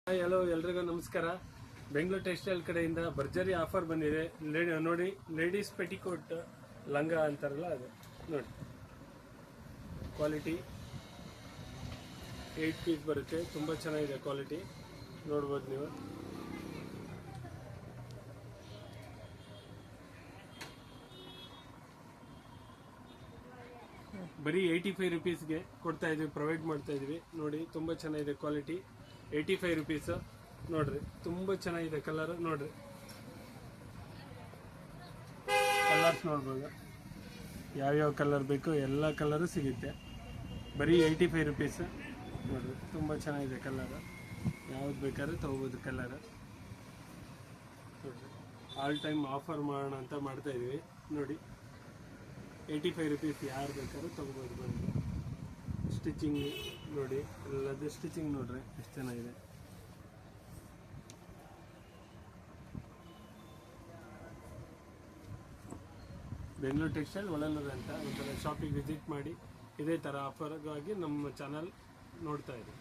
Hi hello ಎಲ್ರಿಗೂ ನಮಸ್ಕಾರ. Bengaluru textile ಕಡೆಯಿಂದ ಭರ್ಜರಿ ಆಫರ್ ಬಂದಿದೆ. ನೋಡಿ, ಲೇಡೀಸ್ ಪೆಟಿಕೋಟ್ ಲಂಗ ಅಂತಾರಲ್ಲ ಅದು ನೋಡಿ, ಕ್ವಾಲಿಟಿ 8 ಪೀಸ್ ಬರುತ್ತೆ. ತುಂಬ ಚೆನ್ನಾಗಿದೆ ಕ್ವಾಲಿಟಿ, ನೋಡ್ಬೋದು ನೀವು. ಬರೀ 85 ರುಪೀಸ್ಗೆ ಕೊಡ್ತಾ ಇದೀವಿ, ಪ್ರೊವೈಡ್ ಮಾಡ್ತಾ ಇದೀವಿ. ನೋಡಿ, ತುಂಬ ಚೆನ್ನಾಗಿದೆ ಕ್ವಾಲಿಟಿ. 85 ರುಪೀಸ್ ನೋಡ್ರಿ, ತುಂಬ ಚೆನ್ನಾಗಿದೆ ಕಲರ್. ನೋಡ್ರಿ, ಕಲರ್ಸ್ ನೋಡ್ಬೋದು, ಯಾವ್ಯಾವ ಕಲರ್ ಬೇಕು ಎಲ್ಲ ಕಲರು ಸಿಗುತ್ತೆ. ಬರೀ 85 ರುಪೀಸ್ ನೋಡ್ರಿ, ತುಂಬ ಚೆನ್ನಾಗಿದೆ ಕಲರ್. ಯಾವ್ದು ಬೇಕಾದ್ರೂ ತೊಗೋಬೋದು ಕಲರ್. ನೋಡ್ರಿ, ಆಲ್ ಟೈಮ್ ಆಫರ್ ಮಾಡೋಣ ಅಂತ ಮಾಡ್ತಾ ಇದೀವಿ. ನೋಡಿ, 85 ರುಪೀಸ್ ಯಾರು ಬೇಕಾದ್ರೂ ತೊಗೋಬೋದು ಬಂದು. ಸ್ಟಿಚಿಂಗ್ ನೋಡಿ, ಎಲ್ಲದು ಸ್ಟಿಚಿಂಗ್ ನೋಡ್ರಿ ಎಷ್ಟು ಚೆನ್ನಾಗಿದೆ. ಬೆಂಗಳೂರು ಟೆಕ್ಸ್ಟೈಲ್ ಒಳನೂರು ಅಂತ ಒಂಥರ ಶಾಪಿಗೆ ವಿಸಿಟ್ ಮಾಡಿ ಇದೇ ಥರ ಆಫರ್ಗಾಗಿ ನಮ್ಮ ಚಾನಲ್ ನೋಡ್ತಾ ಇದ್ದೀವಿ.